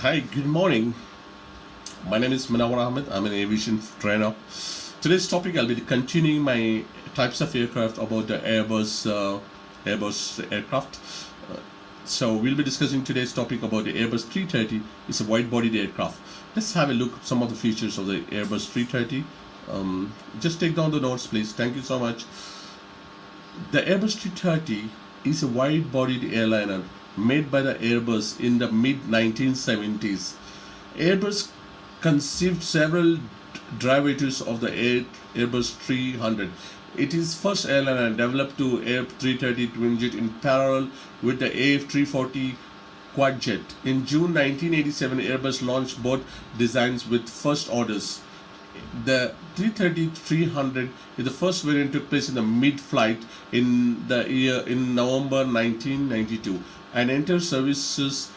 Hi, good morning. My name is Munawar Ahmed. I'm an aviation trainer. Today's topic, I'll be continuing my types of aircraft about the Airbus aircraft. So we'll be discussing today's topic about the Airbus 330. It's a wide-bodied aircraft. Let's have a look at some of the features of the Airbus 330. Just take down the notes, please. Thank you so much. The Airbus 330 is a wide-bodied airliner made by the Airbus in the mid-1970s. Airbus conceived several derivatives of the Airbus 300. It is first airliner developed to A330 twinjet in parallel with the A340 quadjet. In June 1987, Airbus launched both designs with first orders. The 330-300 is the first variant took place in the mid-flight in November 1992 and entered services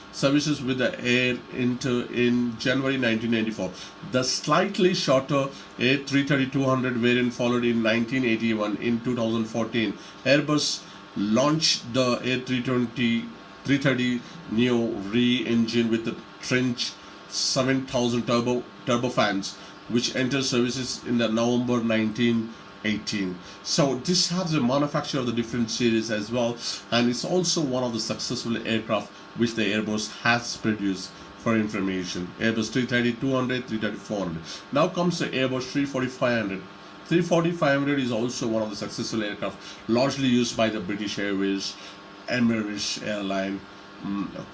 with the Air in January 1994. The slightly shorter A330-200 variant followed in 1981. In 2014, Airbus launched the A330 Neo re-engine with the Trench 7000 turbofans, which entered services in the November 1918. So this has the manufacture of the different series as well, and it's also one of the successful aircraft which the Airbus has produced. For information, Airbus 330-200, 330-400. Now comes the Airbus 340-500. 340-500 is also one of the successful aircraft, largely used by the British Airways, Emirates Airline,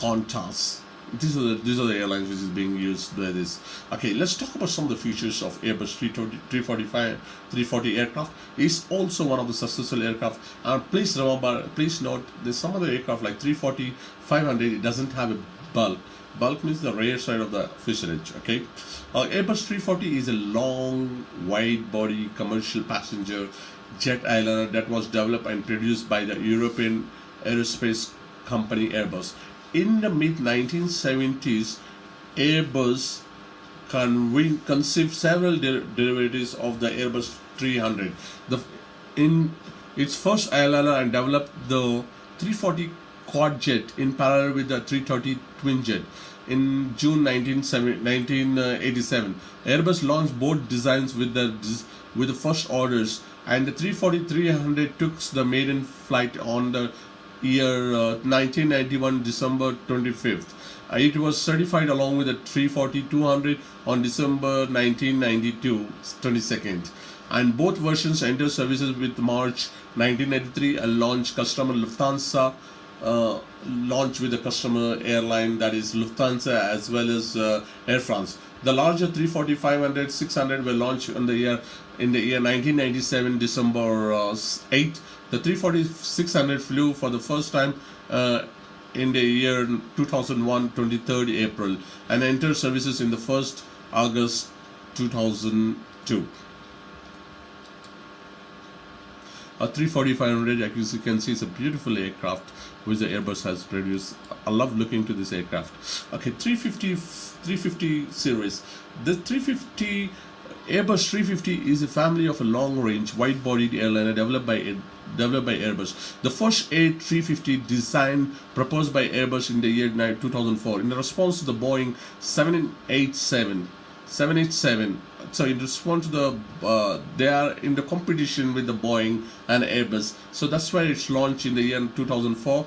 Qantas. These are the airlines which is being used by this. Okay, let's talk about some of the features of Airbus 340 aircraft. It's also one of the successful aircraft. And please note, there's some other aircraft like 340-500. It doesn't have a bulk. Bulk means the rear side of the fuselage. Okay, Airbus 340 is a long, wide-body commercial passenger jet airliner that was developed and produced by the European aerospace company Airbus. In the mid-1970s, Airbus conceived several derivatives of the Airbus 300. In its first airliner and developed the 340 quadjet in parallel with the 330 twinjet. In June 1987, Airbus launched both designs with the first orders, and the 340-300 took the maiden flight on the year 1991 December 25th. It was certified along with the 340-200 on December 1992 22nd, and both versions entered services with March 1993 and launched with the customer airline, that is Lufthansa as well as Air France. The larger 340-500, 600 were launched in the year 1997 December 8th. The 340-600 flew for the first time in the year 2001, 23rd April, and entered services in the 1st August 2002. A 340-500, as you can see, is a beautiful aircraft which the Airbus has produced. I love looking to this aircraft. Okay, 350 series. The 350 Airbus 350 is a family of a long-range, wide-bodied airliner developed by Airbus. The first A350 design proposed by Airbus in the year 2004 in response to the Boeing 787. So in response to the they are in the competition with the Boeing and Airbus. So that's why it's launched in the year 2004.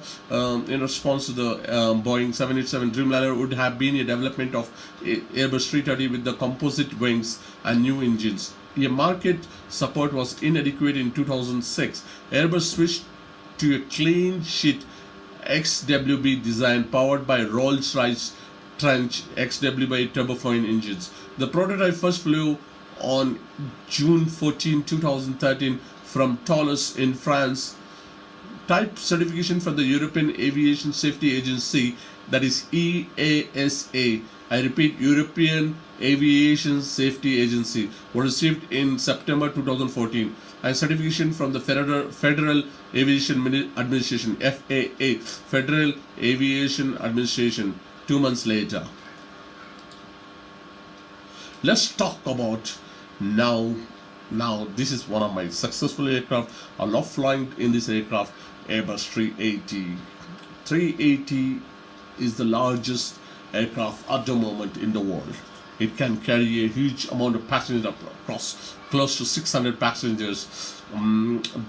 In response to the Boeing 787, Dreamliner would have been a development of Airbus 330 with the composite wings and new engines. A market support was inadequate in 2006. Airbus switched to a clean sheet XWB design powered by Rolls-Royce Trench XWB turbofan engines. The prototype first flew on June 14, 2013 from Toulouse in France. Type certification from the European Aviation Safety Agency, that is EASA. I repeat, European Aviation Safety Agency, was received in September 2014, and certification from the Federal Aviation Administration, FAA, Federal Aviation Administration, 2 months later. Let's talk about now. This is one of my successful aircraft. I love flying in this aircraft, Airbus 380. 380 is the largest aircraft at the moment in the world. It can carry a huge amount of passengers across close to 600 passengers.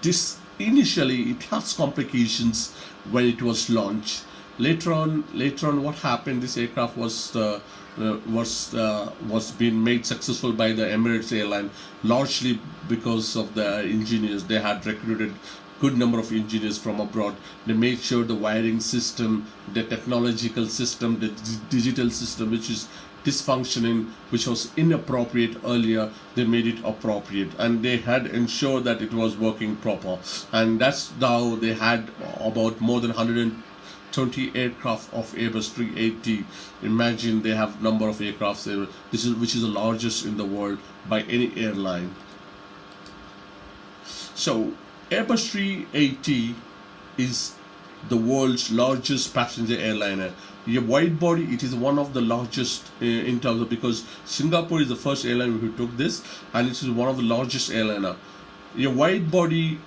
This initially it has complications when it was launched. Later on, what happened? This aircraft was being made successful by the Emirates airline, largely because of the engineers. They had recruited good number of engineers from abroad. They made sure the wiring system, the technological system, the digital system, which is dysfunctioning, which was inappropriate earlier, they made it appropriate, and they had ensured that it was working proper. And that's how they had about more than 120 aircraft of Airbus 380. Imagine they have number of aircrafts there. Which is the largest in the world by any airline. So Airbus 380 is the world's largest passenger airliner. A wide body, it is one of the largest in terms of, because Singapore is the first airline who took this, and it is one of the largest airliner. A wide body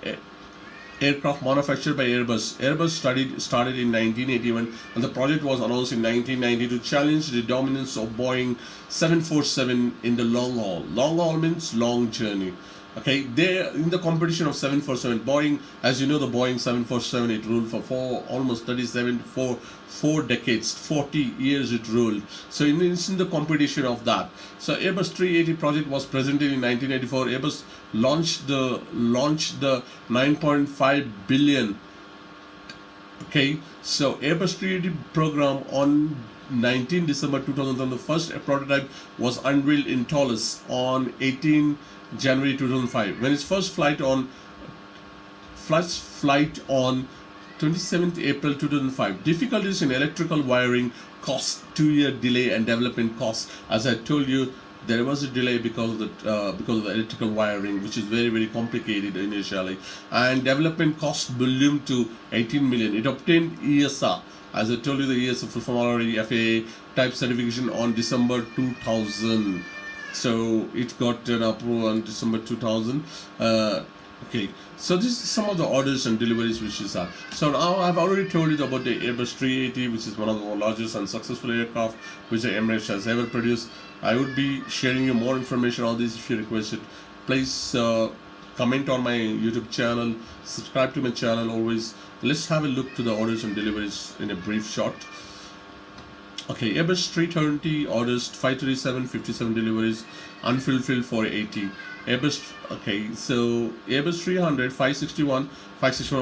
aircraft manufactured by Airbus. Airbus started in 1981, and the project was announced in 1990 to challenge the dominance of Boeing 747 in the long haul. Long haul means long journey. Okay, they're in the competition of 747. Boeing, as you know, the Boeing 747, it ruled for almost 4 decades, 40 years it ruled. So it's in the competition of that. So Airbus 380 project was presented in 1984. Airbus launched the 9.5 billion. Okay, so Airbus 380 program on 19 December 2000, the first prototype was unveiled in Toulouse on 18 January 2005. When its first flight on 27th April 2005. Difficulties in electrical wiring caused 2-year delay and development costs. As I told you, there was a delay because of the electrical wiring, which is very, very complicated initially, and development cost ballooned to 18 million. It obtained ESA, as I told you, the ESA from already FAA type certification on December 2000. So it got an approval on December 2000. Okay, so this is some of the orders and deliveries which is are. So now I've already told you about the Airbus 380, which is one of the largest and successful aircraft which the Emirates has ever produced. I would be sharing you more information on this if you request it. Please comment on my YouTube channel, subscribe to my channel always. Let's have a look to the orders and deliveries in a brief shot. Okay, Airbus 330 orders 537, 57 deliveries, unfulfilled 480. Airbus, okay, so Airbus 300, 561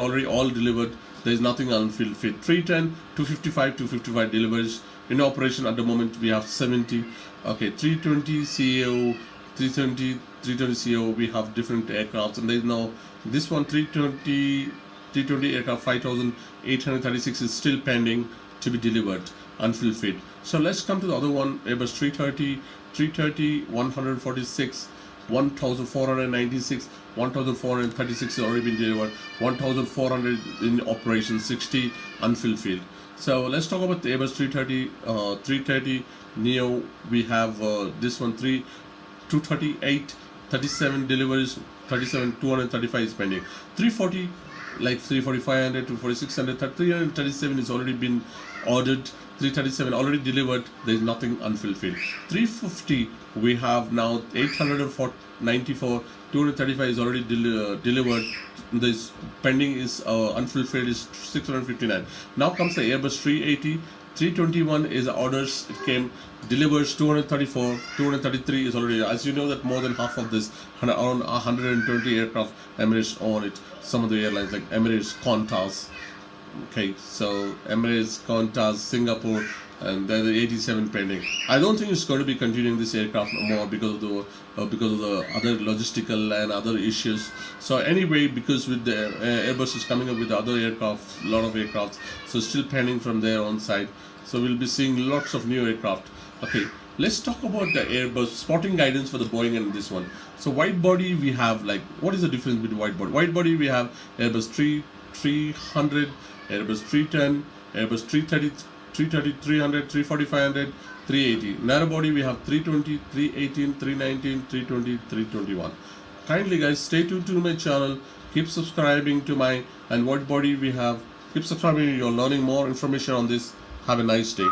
already all delivered. There is nothing unfulfilled. 310, 255 deliveries. In operation at the moment we have 70. Okay, 320 CEO, 320 CEO, we have different aircrafts, and there is now this one 320 aircraft 5836 is still pending to be delivered, unfulfilled. So let's come to the other one, Airbus 330, 146, 1496, 1436 has already been delivered, 1400 in operation, 60 unfulfilled. So let's talk about the Airbus 330 Neo. We have this one 238, 37 deliveries, 235 is pending. 340, like 340-500 to 4600, 337 is already been ordered, 337 already delivered, there is nothing unfulfilled. 350 we have now 894, 235 is already delivered, this pending is unfulfilled is 659. Now comes the Airbus 380. 321 is orders, it came, delivers 234, 233 is already, as you know that more than half of this, around 120 aircraft Emirates own it. Some of the airlines like Emirates, Qantas, okay, so Emirates, Qantas, Singapore, and then the 87 pending. I don't think it's going to be continuing this aircraft no more because of the other logistical and other issues. So anyway, because with the Airbus is coming up with other aircraft, lot of aircraft, so still pending from their own side. So we'll be seeing lots of new aircraft. Okay, let's talk about the Airbus spotting guidance for the Boeing and this one. So wide body we have, like, what is the difference between wide body? Wide body we have Airbus 300, Airbus 310, Airbus 330, 300, 340, 500, 380. Narrow body we have 320, 318, 319, 320, 321. Kindly guys, stay tuned to my channel, keep subscribing to my, and wide body we have, keep subscribing, you're learning more information on this. Have a nice day.